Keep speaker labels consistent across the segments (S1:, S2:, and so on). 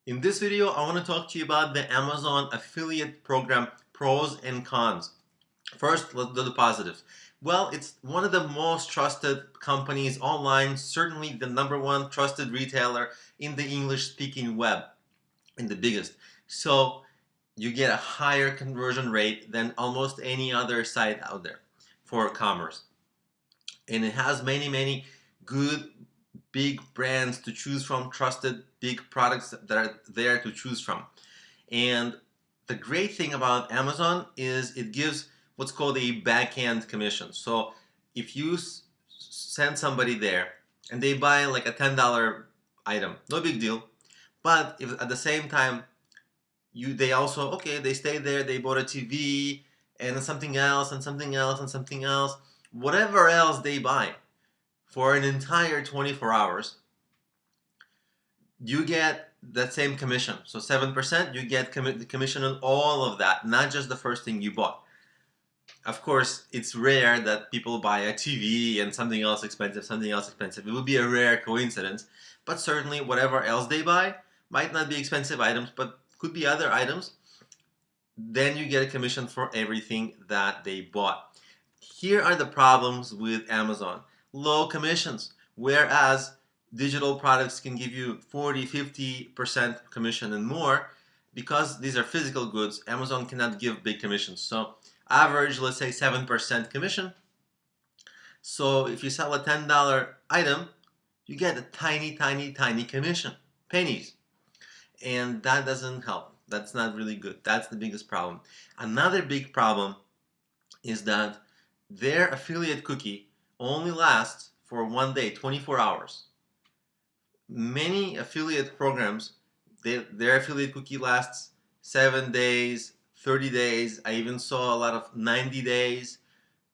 S1: In this video, I want to talk to you about the Amazon affiliate program pros and cons. First, let's do the positives. Well, it's one of the most trusted companies online, certainly the number one trusted retailer in the English speaking web, and the biggest. So you get a higher conversion rate than almost any other site out there for commerce. And it has many good big brands to choose from, trusted big products that are there to choose from. And the great thing about Amazon is it gives what's called a backhand commission. So if you send somebody there and they buy like a $10 item, no big deal. But if at the same time they also, okay, they stay there, they bought a TV and something else and something else and something else, whatever else they buy for an entire 24 hours, you get that same commission. So 7%, you get the commission on all of that, not just the first thing you bought. Of course, it's rare that people buy a TV and something else expensive, something else expensive. It would be a rare coincidence, but certainly whatever else they buy might not be expensive items, but could be other items. Then you get a commission for everything that they bought. Here are the problems with Amazon. Low commissions, whereas digital products can give you 40-50% commission and more. Because these are physical goods, Amazon cannot give big commissions. So average, let's say 7% commission. So if you sell a $10 item, you get a tiny commission, pennies. And that doesn't help. That's not really good. That's the biggest problem. Another big problem is that their affiliate cookie only lasts for one day, 24 hours. Many affiliate programs, their affiliate cookie lasts 7 days, 30 days. I even saw a lot of 90 days,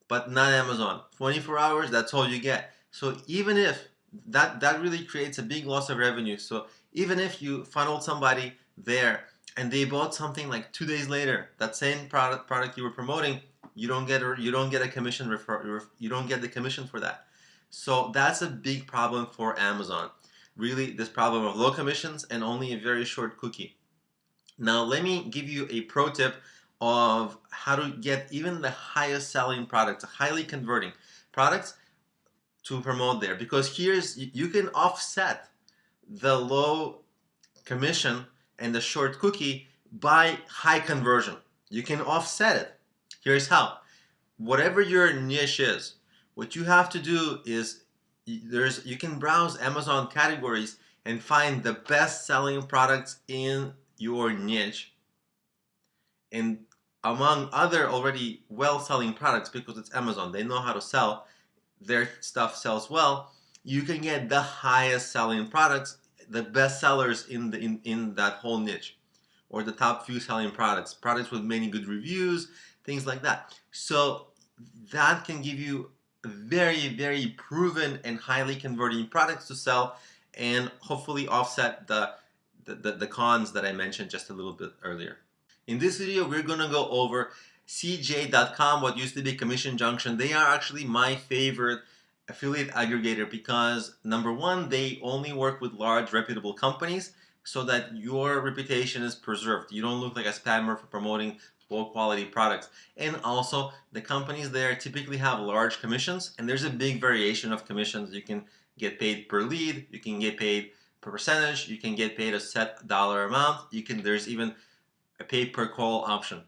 S1: but not Amazon. 24 hours, that's all you get. So even if that really creates a big loss of revenue. So even if you funneled somebody there and they bought something like 2 days later, that same product you were promoting, you don't get a commission you don't get the commission for that. So that's a big problem for Amazon. Really, this problem of low commissions and only a very short cookie. Now let me give you a pro tip of how to get even the highest selling products, highly converting products, to promote there, because you can offset the low commission and the short cookie by high conversion. You can offset it. Here's how. Whatever your niche is, what you have to do is you can browse Amazon categories and find the best selling products in your niche, and among other already well selling products, because it's Amazon, they know how to sell, their stuff sells well, you can get the highest selling products, the best sellers in that whole niche, or the top few selling products with many good reviews, things like that. So that can give you very proven and highly converting products to sell, and hopefully offset the cons that I mentioned just a little bit earlier. In this video, we're going to go over CJ.com, what used to be Commission Junction. They are actually my favorite affiliate aggregator because, number one, they only work with large reputable companies so that your reputation is preserved. You don't look like a spammer for promoting low quality products. And also, the companies there typically have large commissions, and there's a big variation of commissions. You can get paid per lead, you can get paid per percentage, you can get paid a set dollar amount, there's even a pay per call option.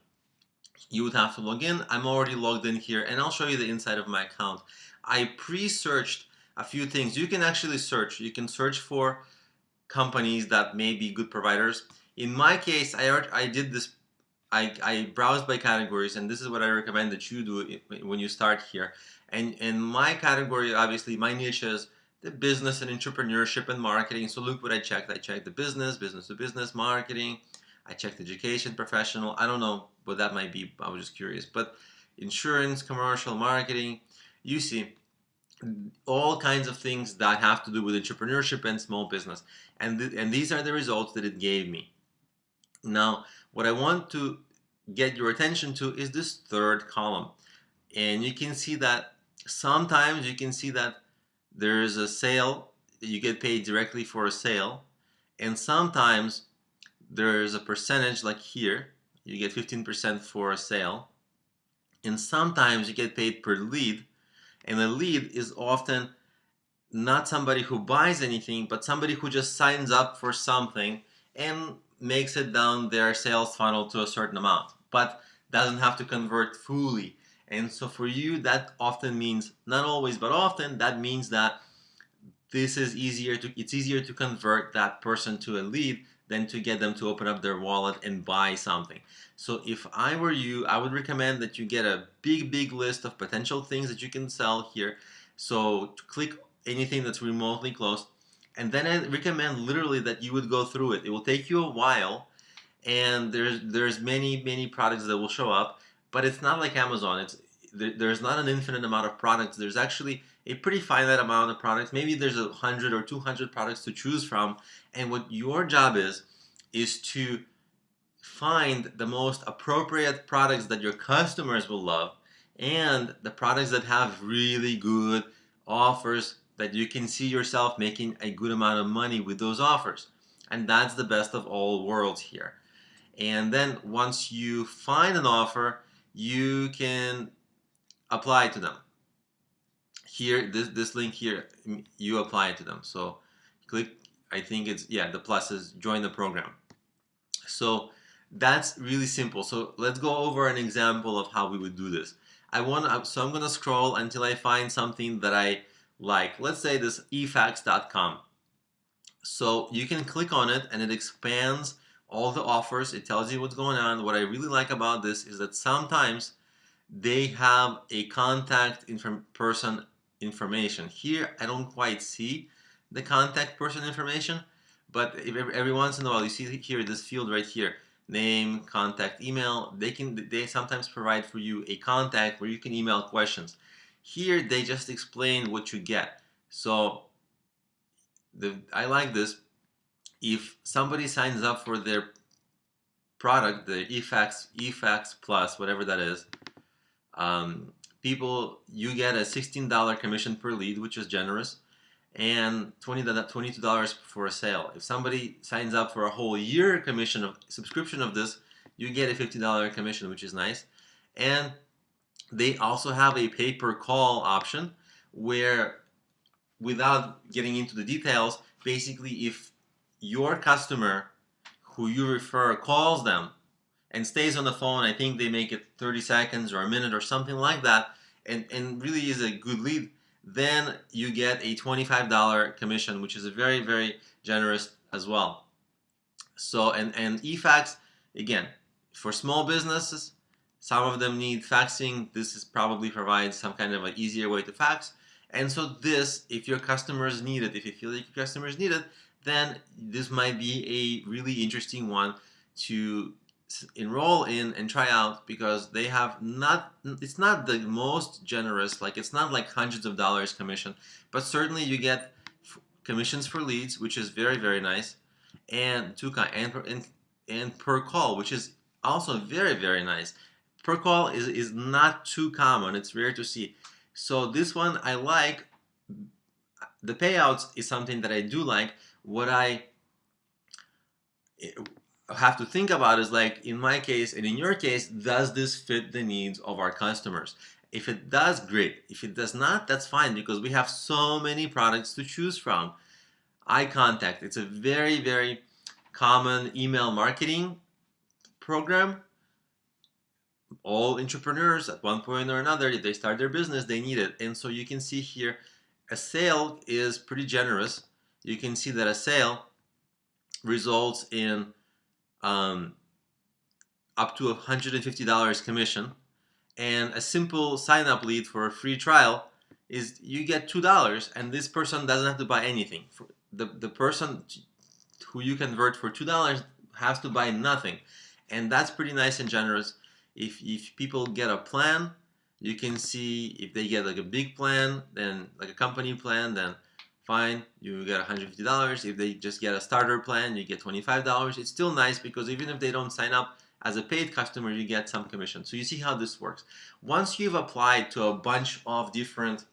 S1: You would have to log in. I'm already logged in here, and I'll show you the inside of my account. I pre-searched a few things. You can actually search. You can search for companies that may be good providers. In my case, I did this. I browsed by categories, and this is what I recommend that you do when you start here. And in my category, obviously, my niche is the business and entrepreneurship and marketing. So look what I checked. I checked the business to business marketing. I checked education, professional. I don't know what that might be. I was just curious. But insurance, commercial, marketing, you see all kinds of things that have to do with entrepreneurship and small business. And these are the results that it gave me. Now, what I want to get your attention to is this third column. And you can see that sometimes there is a sale, you get paid directly for a sale, and sometimes there's a percentage like here. You get 15% for a sale. And sometimes you get paid per lead. And a lead is often not somebody who buys anything, but somebody who just signs up for something and makes it down their sales funnel to a certain amount, but doesn't have to convert fully. And so for you, that often means, not always, but often, that means that it's easier to convert that person to a lead than to get them to open up their wallet and buy something. So if I were you, I would recommend that you get a big list of potential things that you can sell here. So click anything that's remotely close, and then I recommend literally that you would go through it. It will take you a while, and there's many products that will show up, but it's not like Amazon. There's not an infinite amount of products. There's actually a pretty finite amount of products. Maybe there's 100 or 200 products to choose from, and what your job is to find the most appropriate products that your customers will love, and the products that have really good offers that you can see yourself making a good amount of money with those offers. And that's the best of all worlds here. And then once you find an offer, you can apply to them. Here, this link here, you apply to them. So click, I think it's, yeah, the plus is join the program. So that's really simple. So let's go over an example of how we would do this. So I'm going to scroll until I find something that I like. Let's say this efax.com. So you can click on it and it expands all the offers. It tells you what's going on. What I really like about this is that sometimes they have a contact person information. Here I don't quite see the contact person information, but every once in a while you see here this field right here, name, contact, email. They sometimes provide for you a contact where you can email questions. Here they just explain what you get. So I like this. If somebody signs up for their product, the eFax Plus, whatever that is, you get a $16 commission per lead, which is generous, and $22 for a sale. If somebody signs up for a whole year subscription of this, you get a $50 commission, which is nice. And they also have a pay-per-call option where, without getting into the details, basically if your customer who you refer calls them and stays on the phone, I think they make it 30 seconds or a minute or something like that, and really is a good lead, then you get a $25 commission, which is a very generous as well. So and eFax, again, for small businesses, some of them need faxing. This probably provides some kind of an easier way to fax. And so this, if your customers need it, if you feel like your customers need it, then this might be a really interesting one to enroll in and try out, because they have it's not the most generous, like it's not like hundreds of dollars commission, but certainly you get commissions for leads, which is very nice, and per call, which is also very nice. Per call is not too common. It's rare to see. So this one I like. The payouts is something that I do like. What I have to think about is, like in my case and in your case, does this fit the needs of our customers? If it does, great. If it does not, that's fine, because we have so many products to choose from. iContact, it's a very common email marketing program. All entrepreneurs at one point or another, if they start their business, they need it. And so you can see here, a sale is pretty generous. You can see that a sale results in up to $150 commission, and a simple sign-up lead for a free trial is you get $2, and this person doesn't have to buy anything. The person who you convert for $2 has to buy nothing, and that's pretty nice and generous. If people get a plan, you can see if they get like a big plan, then like a company plan, then fine, you get $150. If they just get a starter plan, you get $25. It's still nice, because even if they don't sign up as a paid customer, you get some commission. So you see how this works. Once you've applied to a bunch of different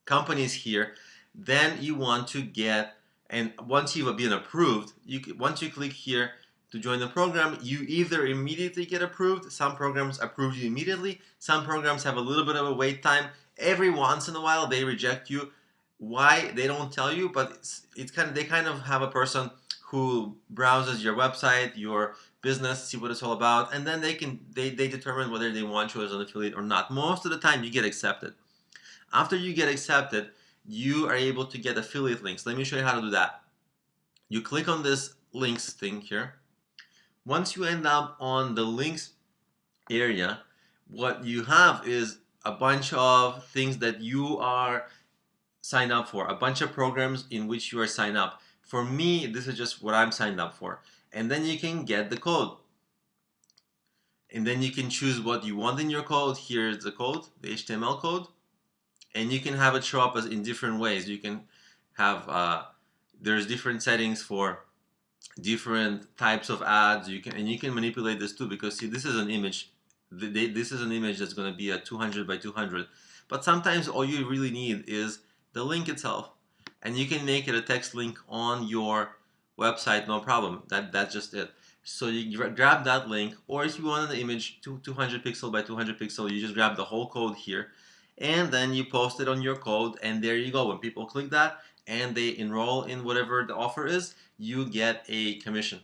S1: companies here, then you want to get, and once you've been approved, once you click here, to join the program, you either immediately get approved. Some programs approve you immediately. Some programs have a little bit of a wait time. Every once in a while, they reject you. Why? They don't tell you, but they kind of have a person who browses your website, your business, see what it's all about, and then they determine whether they want you as an affiliate or not. Most of the time, you get accepted. After you get accepted, you are able to get affiliate links. Let me show you how to do that. You click on this links thing here. Once you end up on the links area, what you have is a bunch of things that you are signed up for, a bunch of programs in which you are signed up. For me, this is just what I'm signed up for. And then you can get the code. And then you can choose what you want in your code. Here's the code, the HTML code. And you can have it show up as in different ways. You can have, there's different settings for different types of ads. You can manipulate this too, because see, this is an image. This is an image that's going to be a 200 by 200. But sometimes all you really need is the link itself, and you can make it a text link on your website, no problem. That's just it. So you grab that link, or if you want an image 200 pixel by 200 pixel, you just grab the whole code here, and then you post it on your code, and there you go. When people click that and they enroll in whatever the offer is, you get a commission.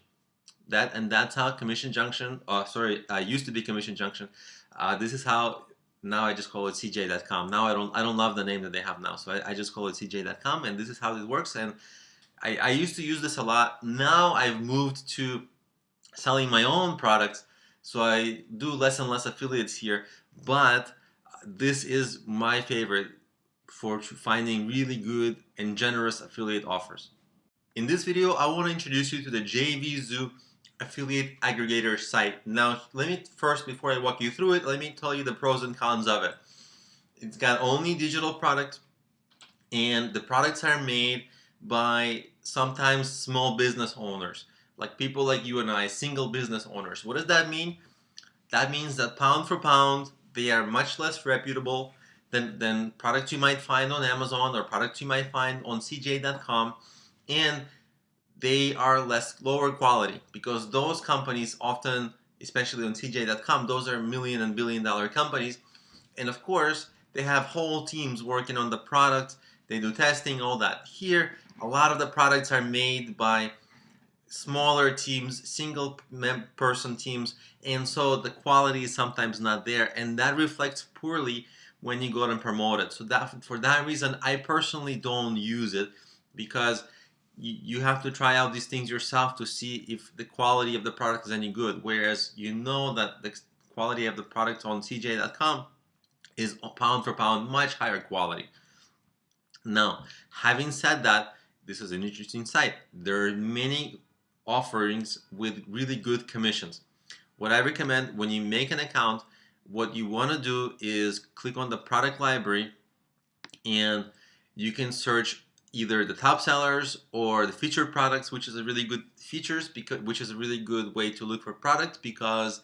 S1: That's how Commission Junction, used to be Commission Junction. This is how, now I just call it CJ.com. Now I don't love the name that they have now, so I just call it CJ.com, and this is how it works. And I used to use this a lot. Now I've moved to selling my own products, so I do less and less affiliates here, but this is my favorite for finding really good and generous affiliate offers. In this video, I want to introduce you to the JVZoo affiliate aggregator site. Now, let me first, before I walk you through it, let me tell you the pros and cons of it. It's got only digital products, and the products are made by sometimes small business owners, like people like you and I, single business owners. What does that mean? That means that pound for pound, they are much less reputable than products you might find on Amazon or products you might find on CJ.com, and they are lower quality, because those companies often, especially on CJ.com, those are million and billion-dollar companies, and of course they have whole teams working on the product. They do testing, all that. Here, a lot of the products are made by smaller teams, single person teams, and so the quality is sometimes not there, and that reflects poorly when you go and promote it. So for that reason, I personally don't use it, because you have to try out these things yourself to see if the quality of the product is any good, whereas you know that the quality of the product on CJ.com is pound for pound much higher quality. Now, having said that, this is an interesting site. There are many offerings with really good commissions. What I recommend, when you make an account, what you want to do is click on the product library, and you can search either the top sellers or the featured products, which is a really good which is a really good way to look for products, because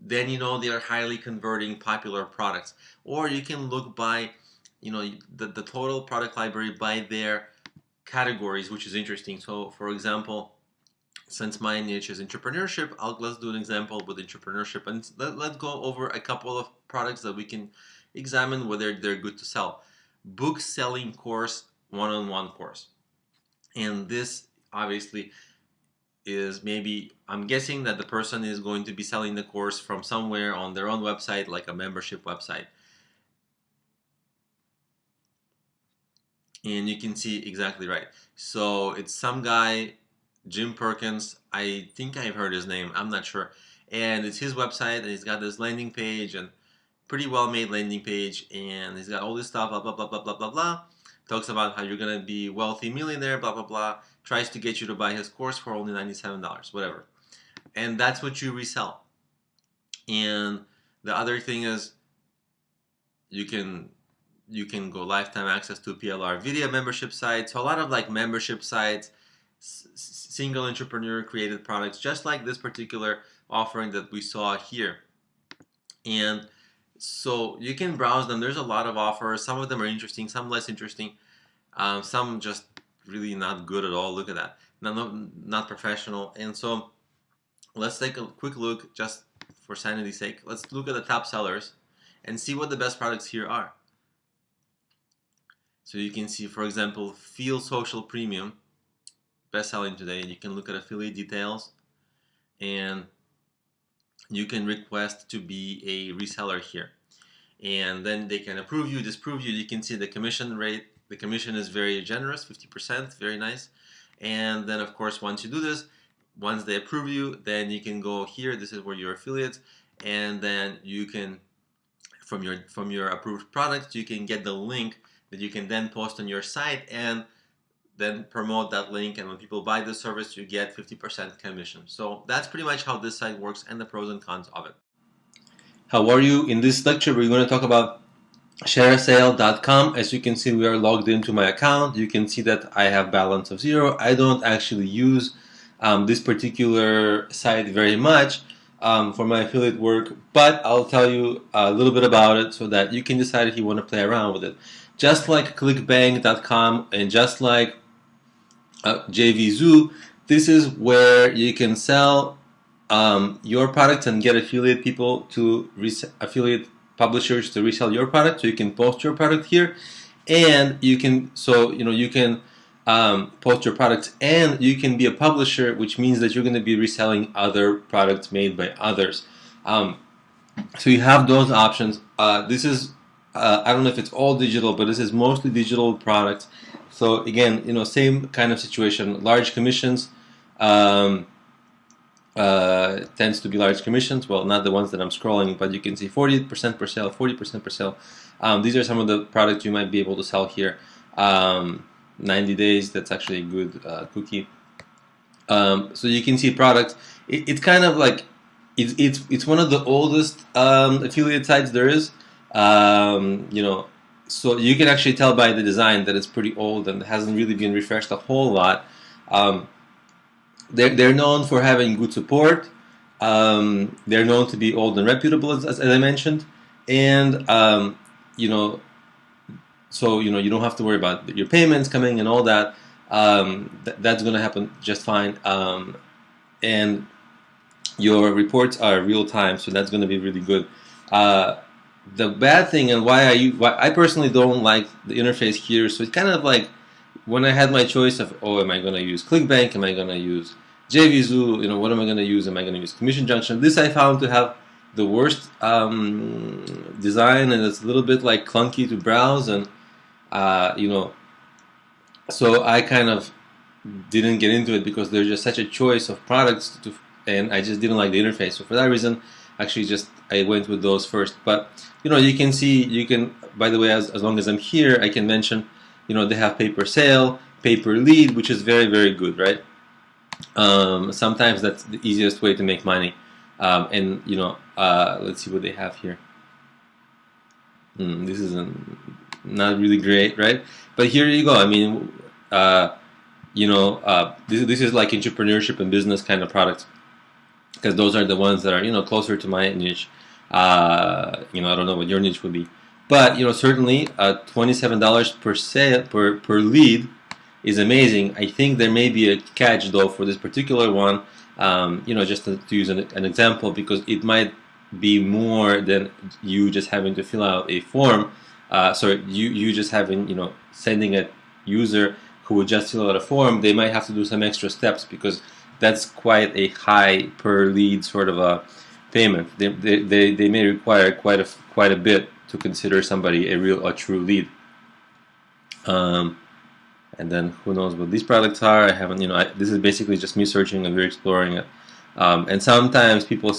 S1: then you know they are highly converting popular products. Or you can look by, the total product library by their categories, which is interesting. So for example, since my niche is entrepreneurship, let's do an example with entrepreneurship, and let's go over a couple of products that we can examine whether they're good to sell. Book selling course, one-on-one course. And this obviously is, maybe, I'm guessing that the person is going to be selling the course from somewhere on their own website, like a membership website. And you can see exactly right. So it's some guy, Jim Perkins, I think I've heard his name, I'm not sure. And it's his website, and he's got this landing page, and pretty well made landing page, and he's got all this stuff, blah, blah, blah, blah, blah, blah, blah. Talks about how you're going to be wealthy millionaire, blah, blah, blah. Tries to get you to buy his course for only $97, whatever. And that's what you resell. And the other thing is, you can go lifetime access to PLR video membership sites. So a lot of like membership sites, single entrepreneur created products, just like this particular offering that we saw here. And so you can browse them. There's a lot of offers. Some of them are interesting, some less interesting, some just really not good at all. Look at that, not professional. And so let's take a quick look, just for sanity's sake. Let's look at the top sellers and see what the best products here are. So you can see, for example, Feel Social Premium, best selling today. You can look at affiliate details, and you can request to be a reseller here. And then they can approve you, disapprove you. You can see the commission rate. The commission is very generous, 50%, very nice. And then, of course, once you do this, once they approve you, then you can go here. This is where your affiliates, and then you can, from your approved product, you can get the link that you can then post on your site and then promote that link. And when people buy the service, you get 50% commission. So that's pretty much how this site works and the pros and cons of it. How are you? In this lecture, we're going to talk about ShareASale.com. As you can see, we are logged into my account. You can see that I have balance of 0. I don't actually use this particular site very much for my affiliate work, but I'll tell you a little bit about it so that you can decide if you want to play around with it. Just like ClickBank.com and just like JVZoo, this is where you can sell your products and get affiliate people to affiliate publishers to resell your product. So you can post your product here, and you can post your products, and you can be a publisher, which means that you're going to be reselling other products made by others. So you have those options. This is I don't know if it's all digital, but this is mostly digital products. So again, same kind of situation. Large commissions tends to be large commissions. Well, not the ones that I'm scrolling, but you can see 40% per sale, 40% per sale. These are some of the products you might be able to sell here. 90 days, that's actually a good cookie. So you can see products. It's kind of like it's one of the oldest affiliate sites there is. So you can actually tell by the design that it's pretty old and hasn't really been refreshed a whole lot. They're known for having good support. They're known to be old and reputable, as I mentioned, and so you don't have to worry about your payments coming and all that. That's going to happen just fine, and your reports are real time, so that's going to be really good. The bad thing, and why I personally don't like the interface here, so it's kind of like when I had my choice of, am I going to use ClickBank, am I going to use JVZoo, what am I going to use? Am I going to use Commission Junction? This I found to have the worst design, and it's a little bit like clunky to browse, and so I kind of didn't get into it because there's just such a choice of products and I just didn't like the interface. So for that reason, actually I went with those first. But you can see, by the way, as long as I'm here, I can mention, they have pay per sale, pay per lead, which is very, very good, right? Sometimes that's the easiest way to make money. And let's see what they have here. This is not really great, right? But here you go. I mean, this is like entrepreneurship and business kind of products, because those are the ones that are closer to my niche. I don't know what your niche would be, but certainly $27 per sale per lead is amazing. I think there may be a catch though for this particular one. Just to use an example, because it might be more than you just having to fill out a form. You just having sending a user who would just fill out a form. They might have to do some extra steps because that's quite a high per lead sort of a payment. They may require quite a bit to consider somebody a true lead. And then who knows what these products are? I haven't, this is basically just me searching and we're exploring it. And sometimes what people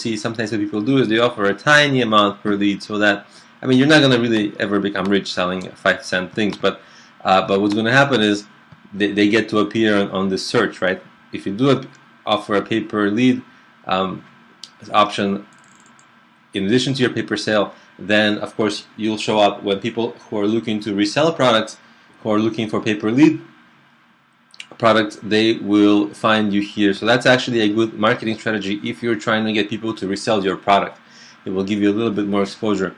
S1: do is they offer a tiny amount per lead, so that, you're not going to really ever become rich selling 5-cent things, but what's going to happen is they get to appear on this search, right? If you do offer a pay per lead option in addition to your pay per sale, then of course you'll show up when people who are looking to resell products, who are looking for pay per lead products, they will find you here. So that's actually a good marketing strategy if you're trying to get people to resell your product. It will give you a little bit more exposure.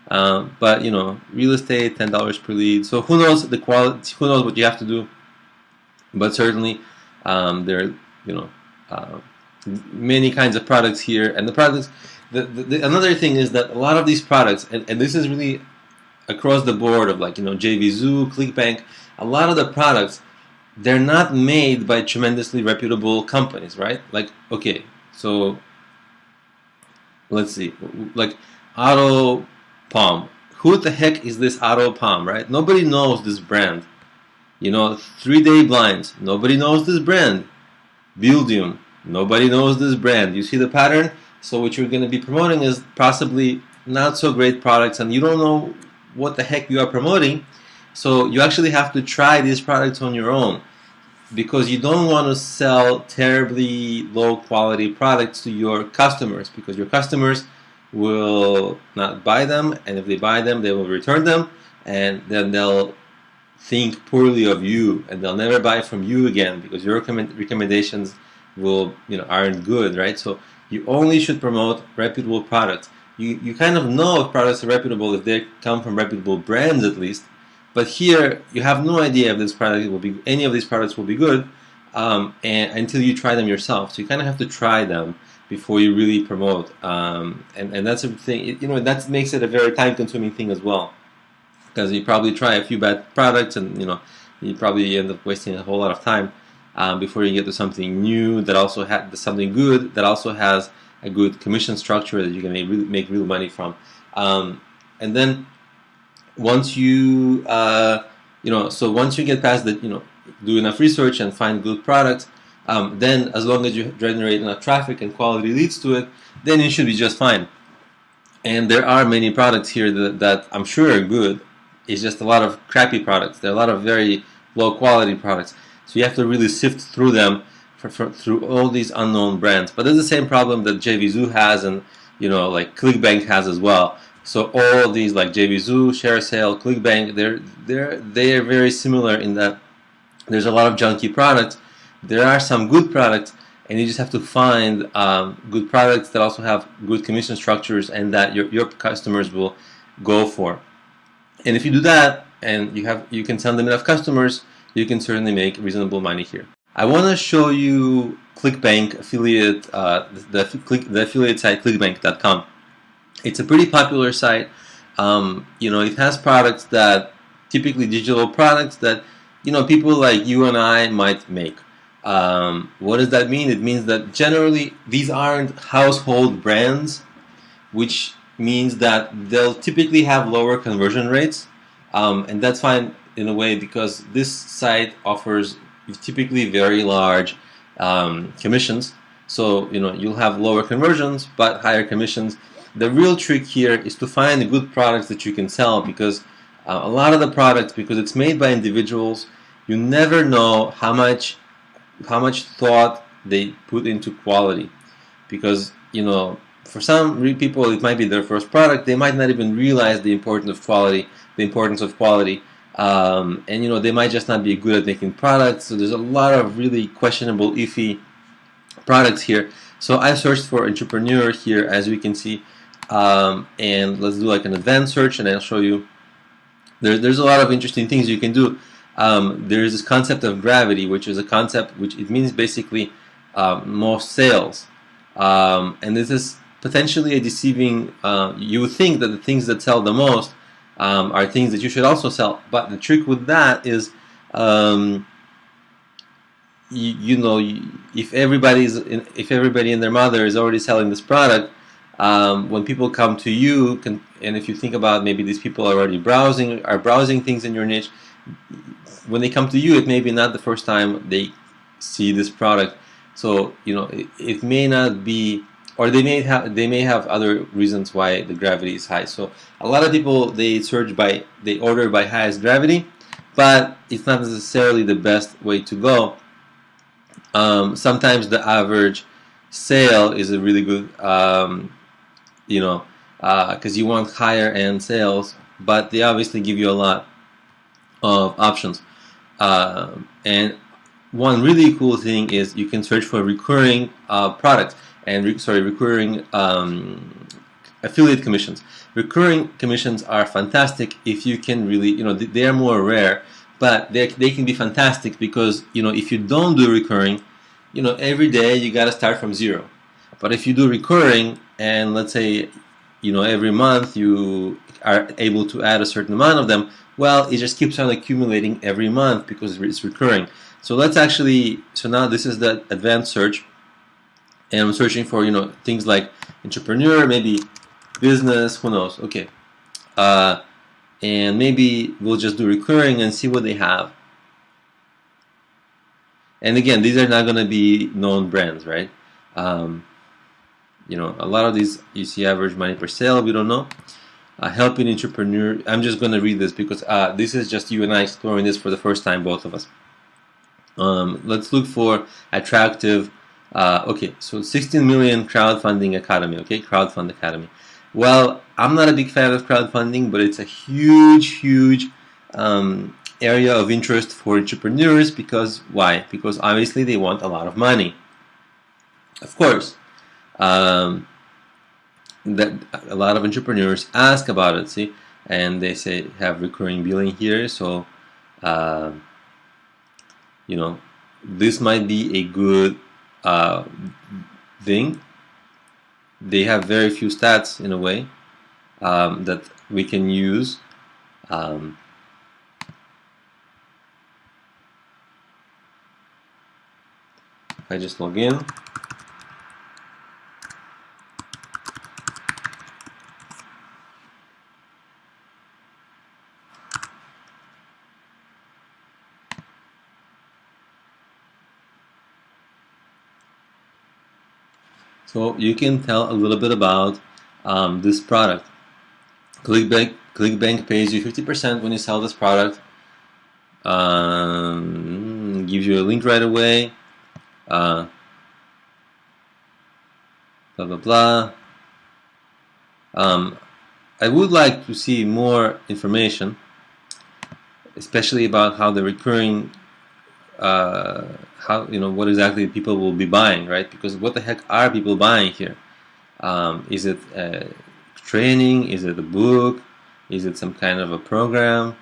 S1: But real estate, $10 per lead. So who knows the quality? Who knows what you have to do? But certainly, many kinds of products here, and the products. Another thing is that a lot of these products, and this is really across the board of like JVZoo, ClickBank, a lot of the products, they're not made by tremendously reputable companies, right? Like, okay, so let's see, like Auto Palm. Who the heck is this Auto Palm, right? Nobody knows this brand. 3-day blinds. Nobody knows this brand. Buildium. Nobody knows this brand. You see the pattern? So what you're going to be promoting is possibly not so great products, and you don't know what the heck you are promoting. So you actually have to try these products on your own, because you don't want to sell terribly low quality products to your customers, because your customers will not buy them, and if they buy them, they will return them, and then they'll think poorly of you, and they'll never buy from you again because your recommendations aren't good, right? So you only should promote reputable products. You kind of know if products are reputable if they come from reputable brands at least, but here you have no idea if any of these products will be good, and until you try them yourself. So you kind of have to try them before you really promote, and that's a thing. That makes it a very time-consuming thing as well, because you probably try a few bad products, and you probably end up wasting a whole lot of time before you get to something new that also has something good, that also has a good commission structure that you can make real money from. And then once you once you get past that, do enough research and find good products, then as long as you generate enough traffic and quality leads to it, then you should be just fine. And there are many products here that I'm sure are good. It's just a lot of crappy products. There are a lot of very low quality products. So you have to really sift through them through all these unknown brands. But there's the same problem that JVZoo has, and like ClickBank has as well. So all of these, like JVZoo, ShareSale, ClickBank, they are very similar in that there's a lot of junky products. There are some good products, and you just have to find good products that also have good commission structures and that your customers will go for. And if you do that, and you can send them enough customers, you can certainly make reasonable money here. I want to show you ClickBank affiliate, the affiliate site clickbank.com. It's a pretty popular site. It has products that, typically digital products that people like you and I might make. What does that mean? It means that generally these aren't household brands, which means that they'll typically have lower conversion rates, and that's fine in a way, because this site offers typically very large commissions. So you'll have lower conversions but higher commissions. The real trick here is to find good products that you can sell, because a lot of the products, because it's made by individuals, you never know how much thought they put into quality, because for some people it might be their first product. They might not even realize the importance of quality, and they might just not be good at making products. So there's a lot of really questionable, iffy products here. So I searched for entrepreneur here, as we can see, and let's do like an advanced search, and I'll show you. There's a lot of interesting things you can do. There's this concept of gravity, which is a concept which it means basically most sales, and this is potentially a deceiving. You would think that the things that sell the most are things that you should also sell, but the trick with that is, if everybody and their mother is already selling this product, when people come to you, and if you think about maybe these people are already browsing things in your niche, when they come to you, it may be not the first time they see this product. So it may not be, or they may have other reasons why the gravity is high. So a lot of people, they order by highest gravity, but it's not necessarily the best way to go. Sometimes the average sale is a really good, because you want higher end sales, but they obviously give you a lot of options. And one really cool thing is you can search for recurring products and recurring affiliate commissions. Recurring commissions are fantastic if you can really, they are more rare, but they can be fantastic because if you don't do recurring, every day you got to start from zero. But if you do recurring, and let's say, every month you are able to add a certain amount of them, well, it just keeps on accumulating every month because it's recurring. So now this is the advanced search, and I'm searching for, things like entrepreneur, maybe business, who knows, okay. And maybe we'll just do recurring and see what they have. And again, these are not going to be known brands, right? A lot of these, you see average money per sale, we don't know. Helping entrepreneur, I'm just going to read this because this is just you and I exploring this for the first time, both of us. Let's look for attractive, okay, so 16 million crowdfunding academy, okay, crowdfund academy. Well, I'm not a big fan of crowdfunding, but it's a huge area of interest for entrepreneurs because why? Because obviously they want a lot of money. Of course, that a lot of entrepreneurs ask about it, see, and they say have recurring billing here, so this might be a good thing. They have very few stats in a way that we can use. If I just log in, so you can tell a little bit about this product. ClickBank pays you 50% when you sell this product. Gives you a link right away. Blah blah blah. I would like to see more information, especially about how the recurring, what exactly people will be buying, right? Because what the heck are people buying here? Is it training? Is it a book? Is it some kind of a program?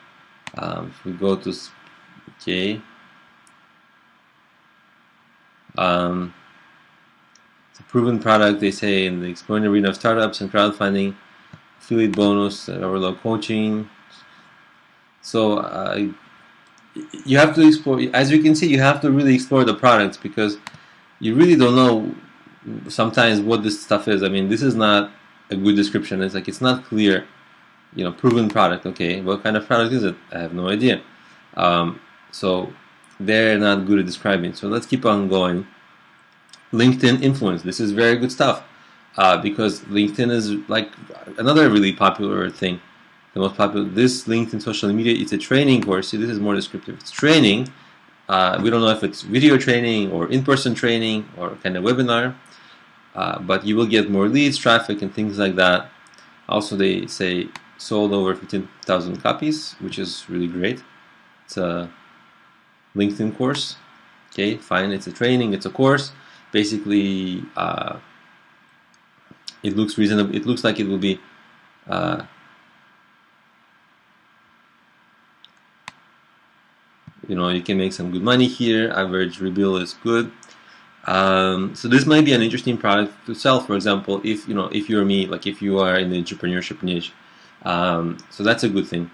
S1: If we go to, okay. It's a proven product, they say, in the exploring arena of startups and crowdfunding, affiliate bonus, overload coaching. So you have to explore, as you can see, you have to really explore the products because you really don't know sometimes what this stuff is. I mean, this is not a good description. It's like, it's not clear, proven product. Okay, what kind of product is it? I have no idea. So they're not good at describing. So let's keep on going. LinkedIn influence. This is very good stuff because LinkedIn is like another really popular thing. The most popular, this LinkedIn social media, it's a training course. See, this is more descriptive. It's training. We don't know if it's video training or in-person training or kind of webinar, but you will get more leads, traffic, and things like that. Also, they say sold over 15,000 copies, which is really great. It's a LinkedIn course. Okay, fine. It's a training. It's a course. Basically, it looks reasonable. It looks like it will be. You can make some good money here. Average rebill is good. So this might be an interesting product to sell. For example, if you're me, like if you are in the entrepreneurship niche, so that's a good thing.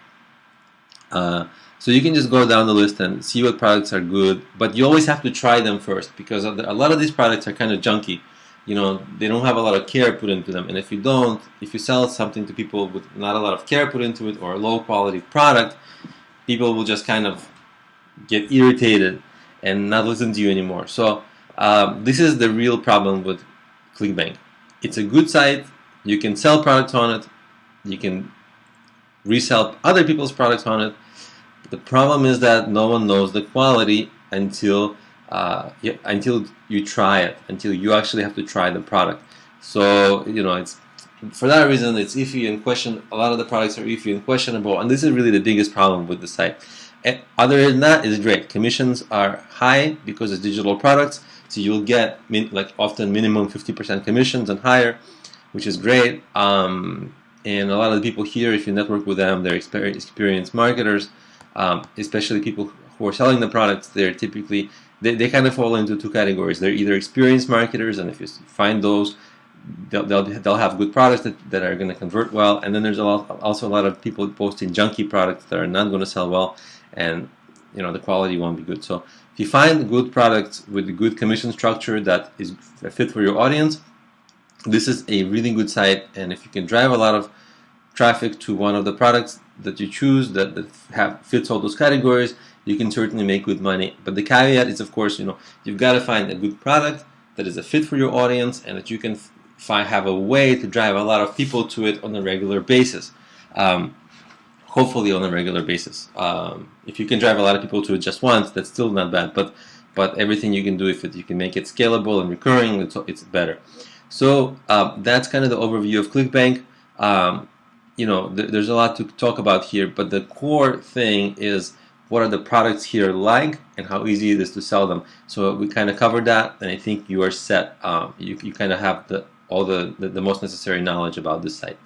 S1: So you can just go down the list and see what products are good, but you always have to try them first because a lot of these products are kind of junky. They don't have a lot of care put into them, and if you sell something to people with not a lot of care put into it or a low quality product, people will just kind of get irritated and not listen to you anymore. So this is the real problem with ClickBank. It's a good site. You can sell products on it. You can resell other people's products on it. The problem is that no one knows the quality until you try it, until you actually have to try the product. So it's for that reason it's iffy and question. A lot of the products are iffy and questionable, and this is really the biggest problem with the site. And other than that, it's great. Commissions are high because it's digital products, so you'll get often minimum 50% commissions and higher, which is great. And a lot of the people here, if you network with them, they're experienced marketers. Especially people who are selling the products, they're typically
S2: they kind of fall into two categories. They're either experienced marketers, and if you find those, they'll have good products that are going to convert well. And then there's also a lot of people posting junky products that are not going to sell well, and the quality won't be good. So if you find good products with a good commission structure that is a fit for your audience, this is a really good site. And if you can drive a lot of traffic to one of the products that you choose that fits all those categories, you can certainly make good money. But the caveat is, of course, you've got to find a good product that is a fit for your audience, and that you can have a way to drive a lot of people to it on a regular basis. Hopefully on a regular basis. If you can drive a lot of people to it just once, that's still not bad. But everything you can do, if you can make it scalable and recurring, it's better. So that's kind of the overview of ClickBank. There's a lot to talk about here, but the core thing is, what are the products here like, and how easy it is to sell them. So we kind of covered that, and I think you are set. You kind of have all the most necessary knowledge about this site.